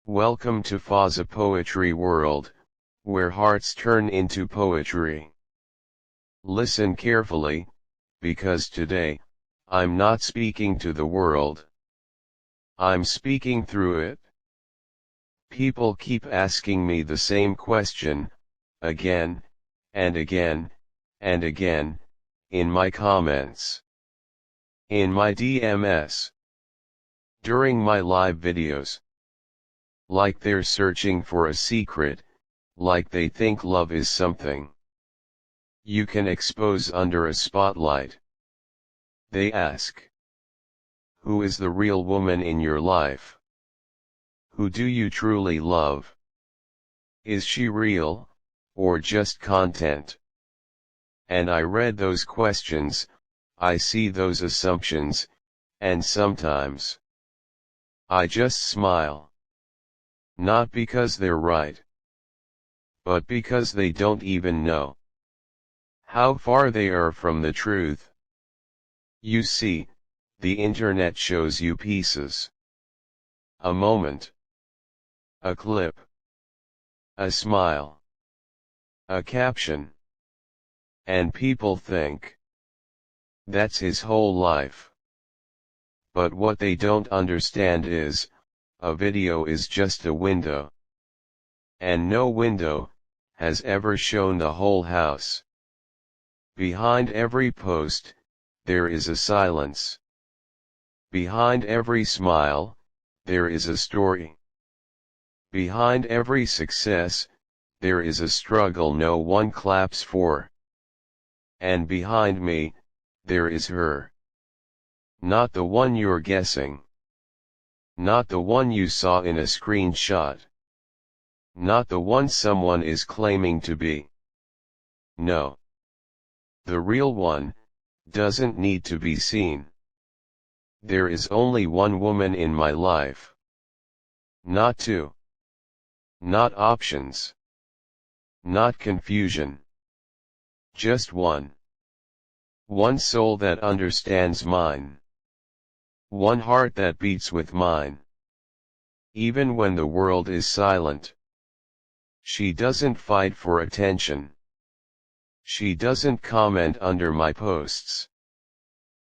Welcome to Fazza Poetry World, where hearts turn into poetry. Listen carefully, because today, I'm not speaking to the world. I'm speaking through it. People keep asking me the same question, again, and again, and again, in my comments, in my DMs, during my live videos. Like they're searching for a secret, like they think love is something you can expose under a spotlight. They ask, who is the real woman in your life? Who do you truly love? Is she real, or just content? And I read those questions, I see those assumptions, and sometimes I just smile. Not because they're right, but because they don't even know how far they are from the truth. You see, the internet shows you pieces. A moment. A clip. A smile. A caption. And people think that's his whole life. But what they don't understand is, a video is just a window. And no window has ever shown the whole house. Behind every post, there is a silence. Behind every smile, there is a story. Behind every success, there is a struggle no one claps for. And behind me, there is her. Not the one you're guessing. Not the one you saw in a screenshot. Not the one someone is claiming to be. No. The real one doesn't need to be seen. There is only one woman in my life. Not two. Not options. Not confusion. Just one. One soul that understands mine. One heart that beats with mine. Even when the world is silent. She doesn't fight for attention. She doesn't comment under my posts,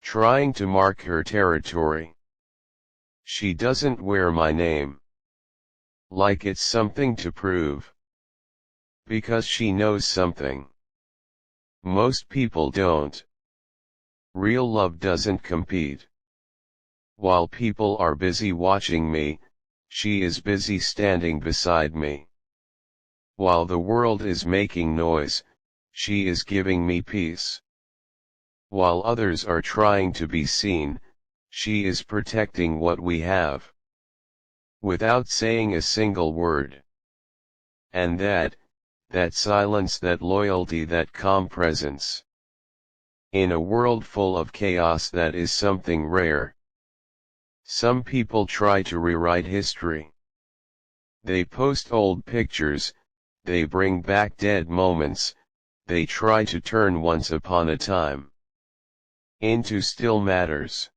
trying to mark her territory. She doesn't wear my name like it's something to prove, because she knows something most people don't. Real love doesn't compete. While people are busy watching me, she is busy standing beside me. While the world is making noise, she is giving me peace. While others are trying to be seen, she is protecting what we have. Without saying a single word. And that silence, that loyalty, that calm presence. In a world full of chaos, that is something rare. Some people try to rewrite history. They post old pictures, they bring back dead moments, they try to turn once upon a time into still matters.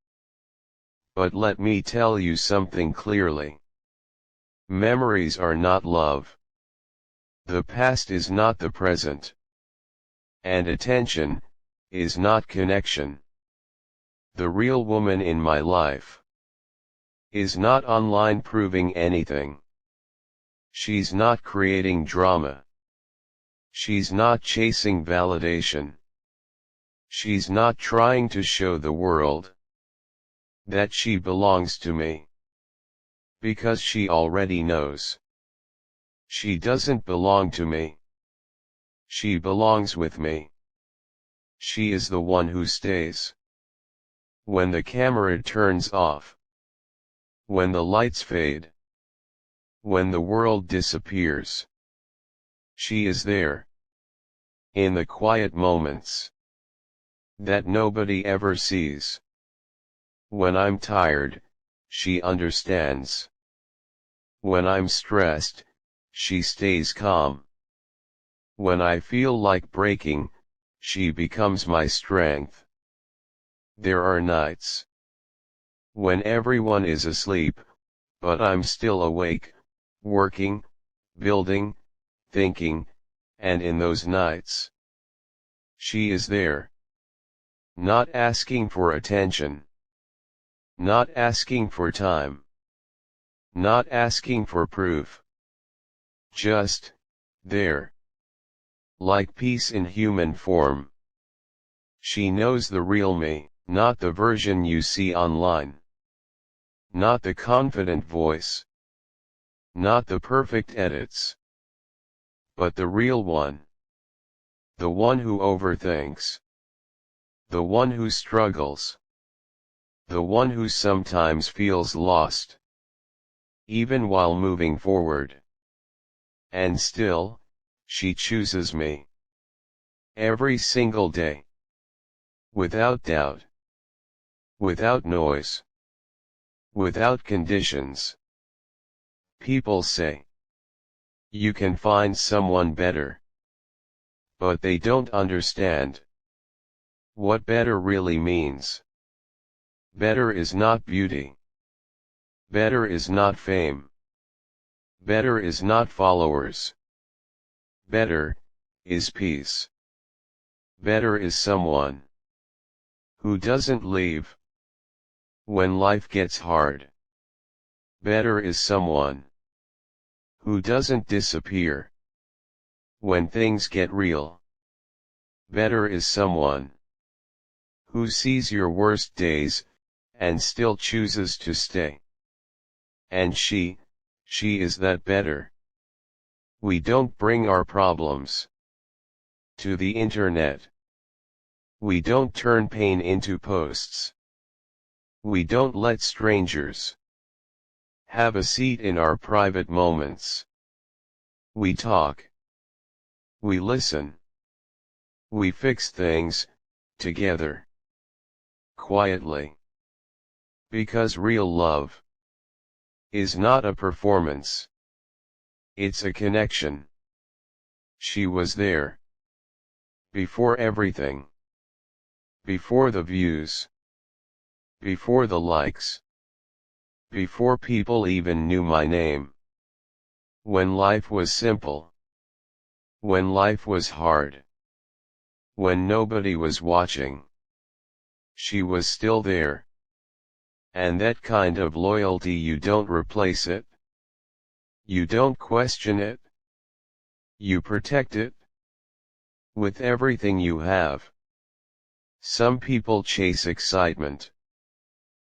But let me tell you something clearly. Memories are not love. The past is not the present. And attention is not connection. The real woman in my life is not online proving anything. She's not creating drama. She's not chasing validation. She's not trying to show the world that she belongs to me. Because she already knows. She doesn't belong to me. She belongs with me. She is the one who stays. When the camera turns off. When the lights fade. When the world disappears. She is there. In the quiet moments that nobody ever sees. When I'm tired, she understands. When I'm stressed, she stays calm. When I feel like breaking, she becomes my strength. There are nights when everyone is asleep, but I'm still awake, working, building, thinking, and in those nights. She is there. Not asking for attention. Not asking for time. Not asking for proof. Just, there. Like peace in human form. She knows the real me, not the version you see online. Not the confident voice. Not the perfect edits. But the real one. The one who overthinks. The one who struggles. The one who sometimes feels lost. Even while moving forward. And still, she chooses me. Every single day. Without doubt. Without noise. Without conditions. People say, you can find someone better. But they don't understand what better really means. Better is not beauty. Better is not fame. Better is not followers. Better is peace. Better is someone who doesn't leave when life gets hard. Better is someone who doesn't disappear when things get real. Better is someone who sees your worst days and still chooses to stay. And she is that better. We don't bring our problems to the internet. We don't turn pain into posts. We don't let strangers have a seat in our private moments. We talk. We listen. We fix things, together. Quietly. Because real love is not a performance. It's a connection. She was there. Before everything. Before the views. Before the likes. Before people even knew my name. When life was simple. When life was hard. When nobody was watching. She was still there. And that kind of loyalty, you don't replace it. You don't question it. You protect it. With everything you have. Some people chase excitement.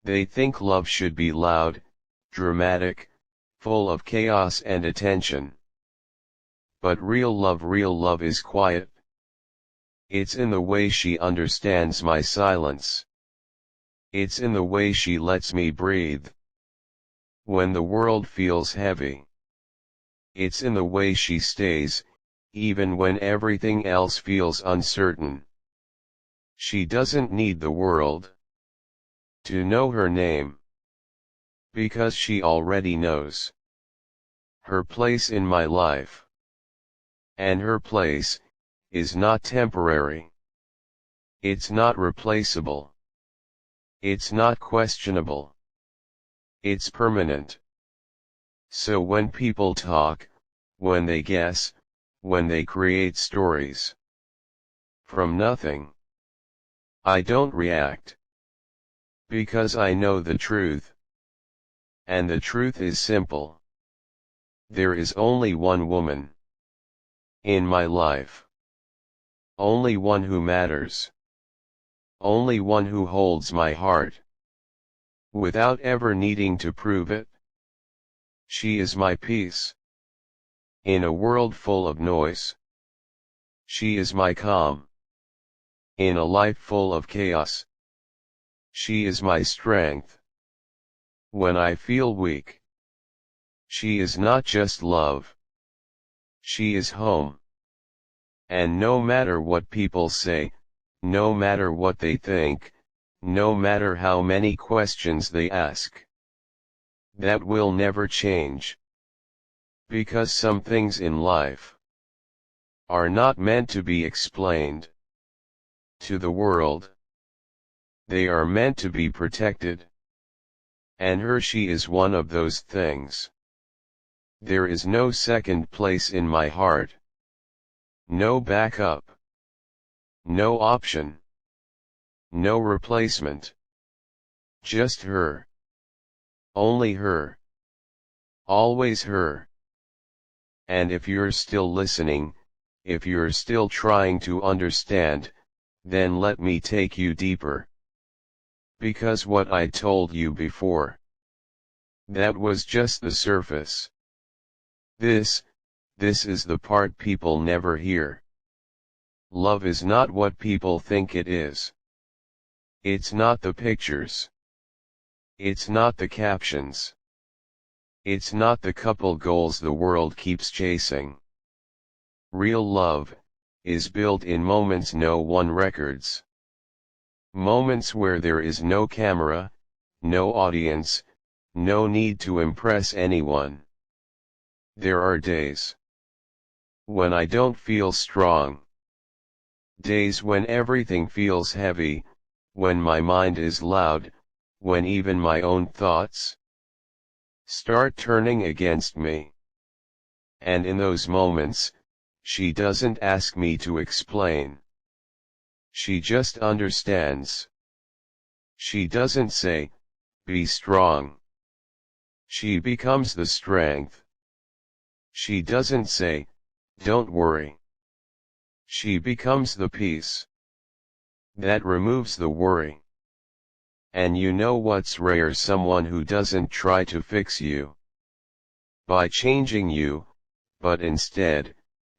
They think love should be loud, dramatic, full of chaos and attention. But real love is quiet. It's in the way she understands my silence. It's in the way she lets me breathe when the world feels heavy. It's in the way she stays, even when everything else feels uncertain. She doesn't need the world to know her name, because she already knows her place in my life. And her place is not temporary. It's not replaceable. It's not questionable. It's permanent. So when people talk, when they guess, when they create stories from nothing, I don't react. Because I know the truth. And the truth is simple. There is only one woman in my life. Only one who matters. Only one who holds my heart. Without ever needing to prove it. She is my peace. In a world full of noise. She is my calm. In a life full of chaos. She is my strength. When I feel weak. She is not just love. She is home. And no matter what people say, no matter what they think, no matter how many questions they ask, that will never change. Because some things in life are not meant to be explained to the world. They are meant to be protected. And she is one of those things. There is no second place in my heart. No backup. No option. No replacement. Just her. Only her. Always her. And if you're still listening, if you're still trying to understand, then let me take you deeper. Because what I told you before, that was just the surface. This is the part people never hear. Love is not what people think it is. It's not the pictures. It's not the captions. It's not the couple goals the world keeps chasing. Real love is built in moments no one records. Moments where there is no camera, no audience, no need to impress anyone. There are days when I don't feel strong. Days when everything feels heavy, when my mind is loud, when even my own thoughts start turning against me. And in those moments, she doesn't ask me to explain. She just understands. She doesn't say, "Be strong." She becomes the strength. She doesn't say, "Don't worry." She becomes the peace that removes the worry. And you know what's rare? Someone who doesn't try to fix you by changing you, but instead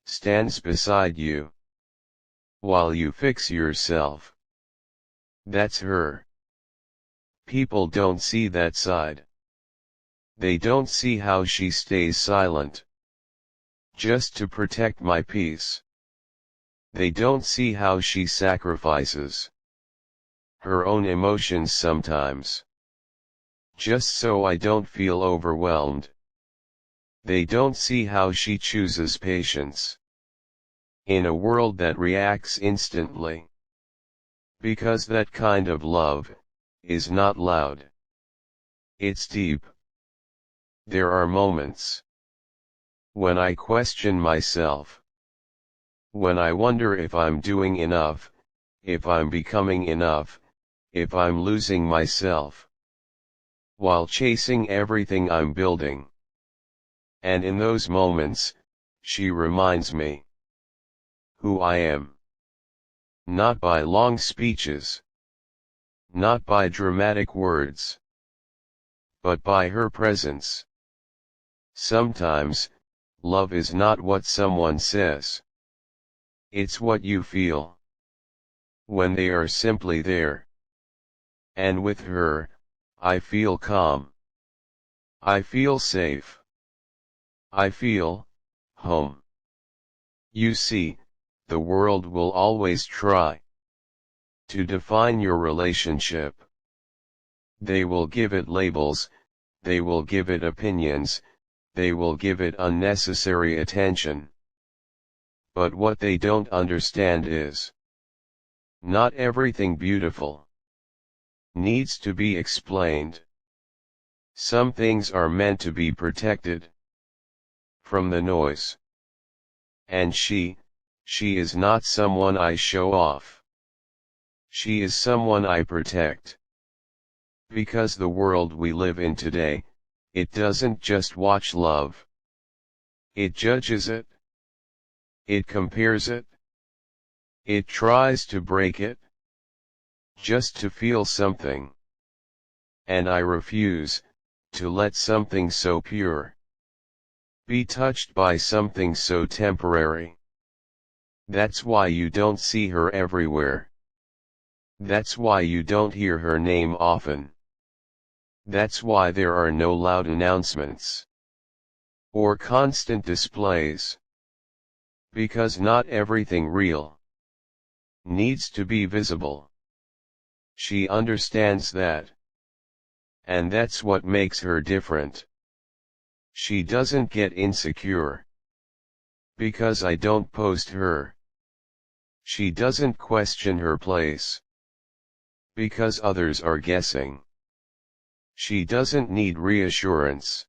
stands beside you while you fix yourself. That's her. People don't see that side. They don't see how she stays silent just to protect my peace. They don't see how she sacrifices her own emotions sometimes, just so I don't feel overwhelmed. They don't see how she chooses patience in a world that reacts instantly. Because that kind of love is not loud. It's deep. There are moments when I question myself, when I wonder if I'm doing enough, if I'm becoming enough, if I'm losing myself while chasing everything I'm building. And in those moments, she reminds me who I am. Not by long speeches, not by dramatic words, but by her presence. Sometimes, love is not what someone says. It's what you feel when they are simply there. And with her, I feel calm. I feel safe. I feel home. You see, the world will always try to define your relationship. They will give it labels, they will give it opinions, they will give it unnecessary attention. But what they don't understand is, not everything beautiful needs to be explained. Some things are meant to be protected from the noise. And she is not someone I show off. She is someone I protect. Because the world we live in today, it doesn't just watch love. It judges it. It compares it. It tries to break it, just to feel something. And I refuse to let something so pure be touched by something so temporary. That's why you don't see her everywhere. That's why you don't hear her name often. That's why there are no loud announcements or constant displays. Because not everything real needs to be visible. She understands that. And that's what makes her different. She doesn't get insecure because I don't post her. She doesn't question her place because others are guessing. She doesn't need reassurance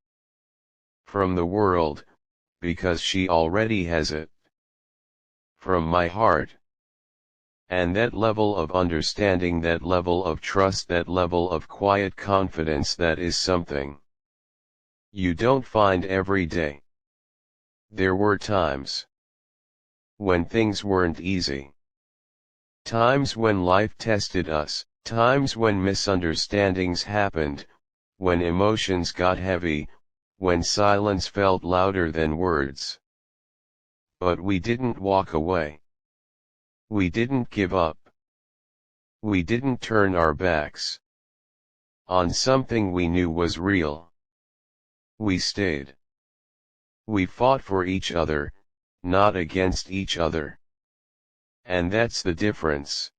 from the world, because she already has it. From my heart. And that level of understanding, that level of trust, that level of quiet confidence, that is something you don't find every day. There were times when things weren't easy. Times when life tested us, times when misunderstandings happened, when emotions got heavy, when silence felt louder than words. But we didn't walk away. We didn't give up. We didn't turn our backs on something we knew was real. We stayed. We fought for each other, not against each other. And that's the difference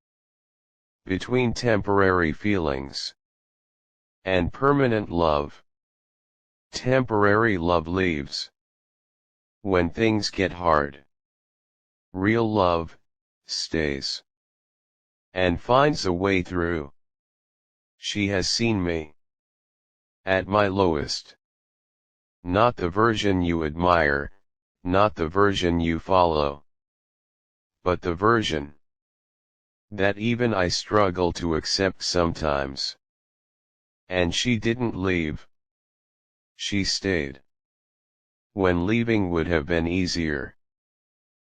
between temporary feelings and permanent love. Temporary love leaves when things get hard. Real love stays and finds a way through. She has seen me at my lowest. Not the version you admire, not the version you follow, but the version that even I struggle to accept sometimes. And she didn't leave. She stayed. When leaving would have been easier.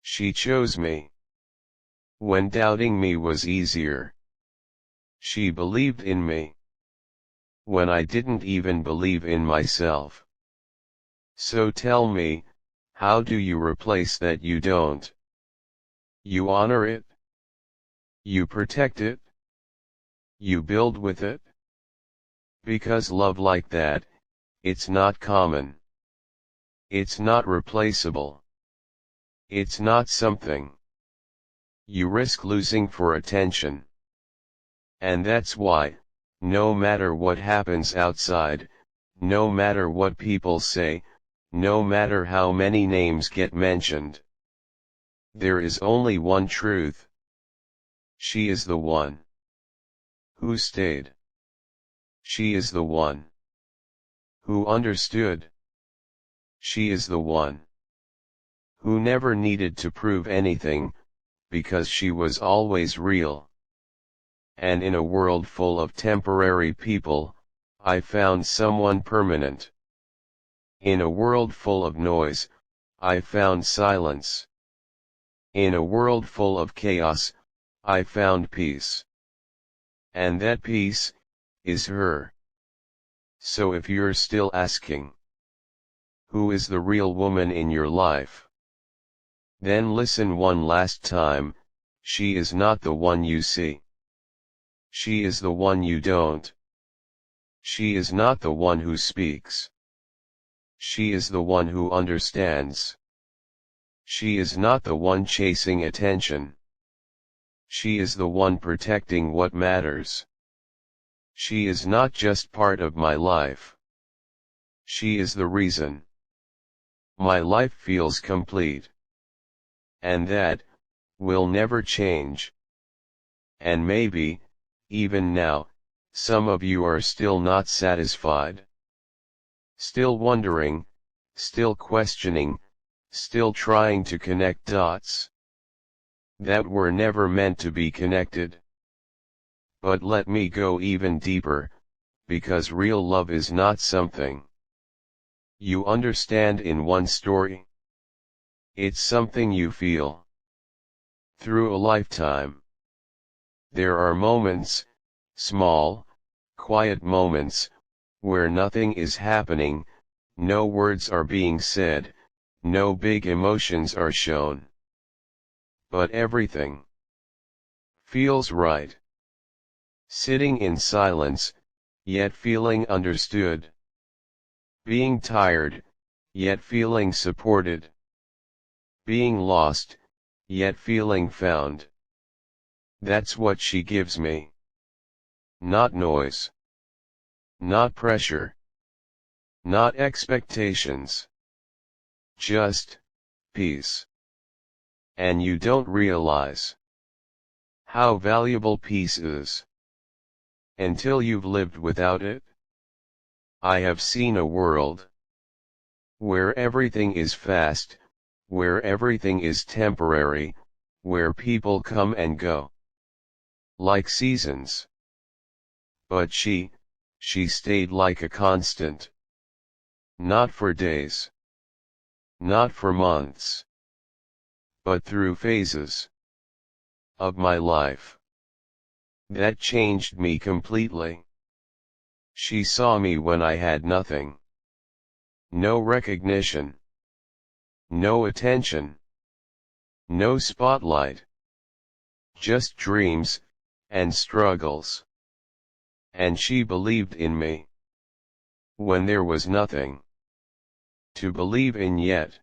She chose me. When doubting me was easier. She believed in me when I didn't even believe in myself. So tell me, how do you replace that you don't? You honor it? You protect it? You build with it? Because love like that, it's not common. It's not replaceable. It's not something you risk losing for attention. And that's why, no matter what happens outside, no matter what people say, no matter how many names get mentioned, there is only one truth. She is the one who stayed. She is the one who understood. She is the one who never needed to prove anything, because she was always real. And in a world full of temporary people, I found someone permanent. In a world full of noise, I found silence. In a world full of chaos, I found peace. And that peace is her. So if you're still asking, who is the real woman in your life? Then listen one last time, she is not the one you see. She is the one you don't. She is not the one who speaks. She is the one who understands. She is not the one chasing attention. She is the one protecting what matters. She is not just part of my life. She is the reason my life feels complete. And that will never change. And maybe, even now, some of you are still not satisfied. Still wondering, still questioning, still trying to connect dots that were never meant to be connected. But let me go even deeper, because real love is not something you understand in one story. It's something you feel through a lifetime. There are moments, small, quiet moments, where nothing is happening, no words are being said, no big emotions are shown. But everything feels right. Sitting in silence, yet feeling understood. Being tired, yet feeling supported. Being lost, yet feeling found. That's what she gives me. Not noise. Not pressure. Not expectations. Just peace. And you don't realize how valuable peace is until you've lived without it. I have seen a world where everything is fast, where everything is temporary, where people come and go, like seasons. But she stayed like a constant. Not for days, not for months, but through phases of my life that changed me completely. She saw me when I had nothing. No recognition. No attention. No spotlight. Just dreams, and struggles. And she believed in me when there was nothing to believe in yet.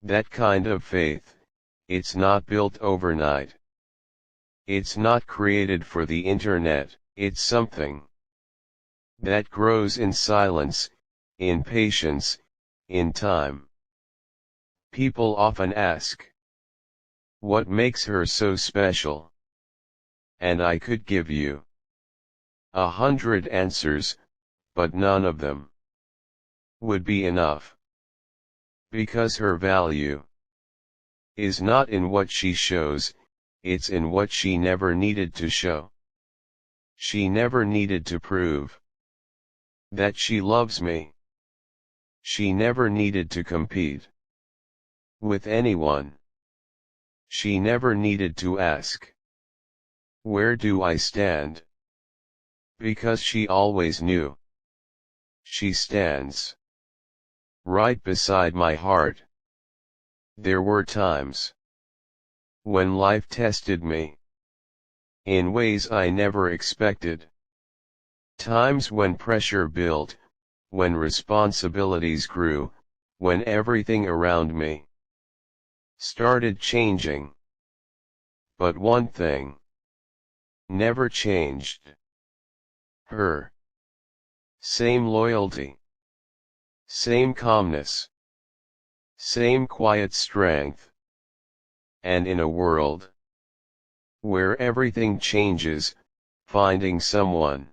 That kind of faith, it's not built overnight. It's not created for the internet, it's something that grows in silence, in patience, in time. People often ask, what makes her so special? And I could give you 100 answers, but none of them would be enough. Because her value is not in what she shows, it's in what she never needed to show. She never needed to prove that she loves me. She never needed to compete with anyone. She never needed to ask, where do I stand? Because she always knew. She stands right beside my heart. There were times when life tested me in ways I never expected. Times when pressure built, when responsibilities grew, when everything around me started changing. But one thing never changed. Her same loyalty, same calmness, same quiet strength. And in a world where everything changes, finding someone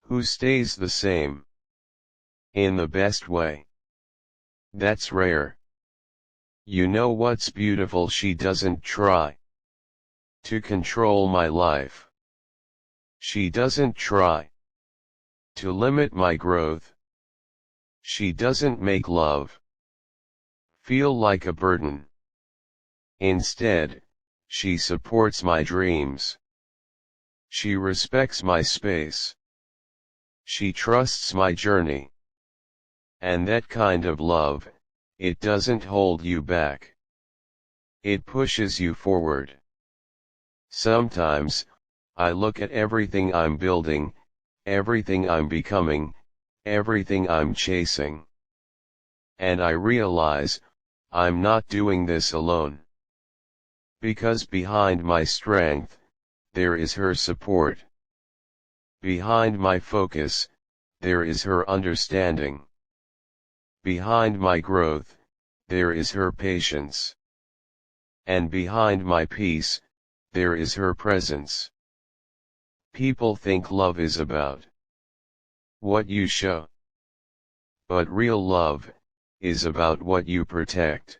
who stays the same in the best way, that's rare. You know what's beautiful? She doesn't try to control my life. She doesn't try to limit my growth. She doesn't make love feel like a burden. Instead, she supports my dreams. She respects my space. She trusts my journey. And that kind of love, it doesn't hold you back. It pushes you forward. Sometimes, I look at everything I'm building, everything I'm becoming, everything I'm chasing. And I realize, I'm not doing this alone. Because behind my strength, there is her support. Behind my focus, there is her understanding. Behind my growth, there is her patience. And behind my peace, there is her presence. People think love is about what you show. But real love is about what you protect.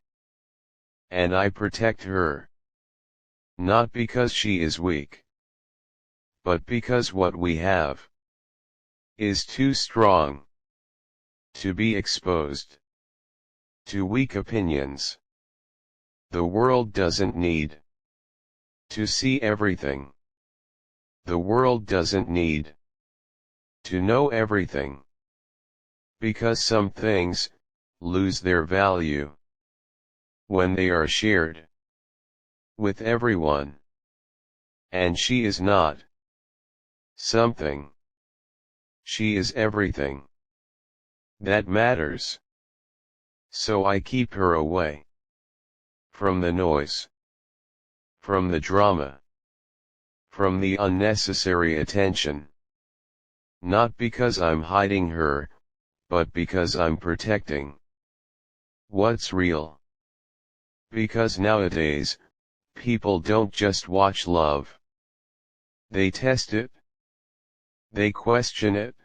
And I protect her. Not because she is weak, but because what we have is too strong to be exposed to weak opinions. The world doesn't need to see everything. The world doesn't need to know everything. Because some things lose their value when they are shared with everyone. And she is not something. She is everything that matters. So I keep her away from the noise, from the drama, from the unnecessary attention. Not because I'm hiding her, but because I'm protecting what's real. Because nowadays, people don't just watch love. They test it. They question it.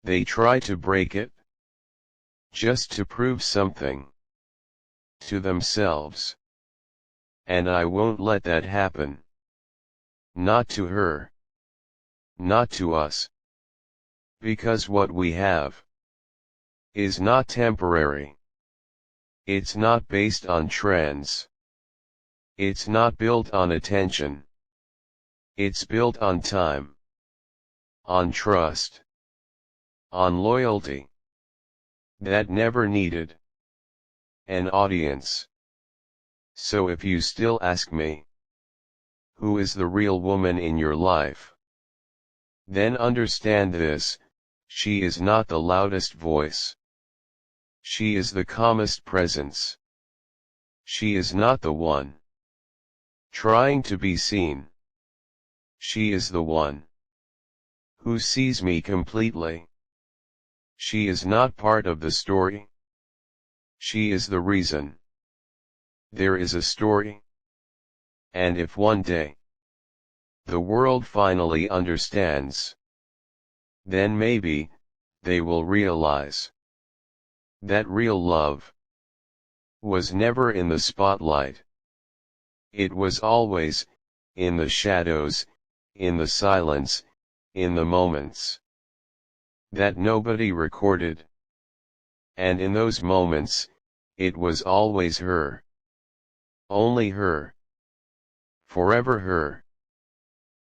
They try to break it. just to prove something to themselves. And I won't let that happen. Not to her. Not to us. Because what we have is not temporary. It's not based on trends. It's not built on attention. It's built on time, on trust, on loyalty. That never needed an audience. So if you still ask me, who is the real woman in your life? Then understand this, she is not the loudest voice. She is the calmest presence. She is not the one trying to be seen. She is the one who sees me completely. She is not part of the story. She is the reason there is a story. And if one day the world finally understands, then maybe they will realize that real love was never in the spotlight. It was always in the shadows, in the silence, in the moments that nobody recorded. And in those moments, it was always her. Only her. Forever her.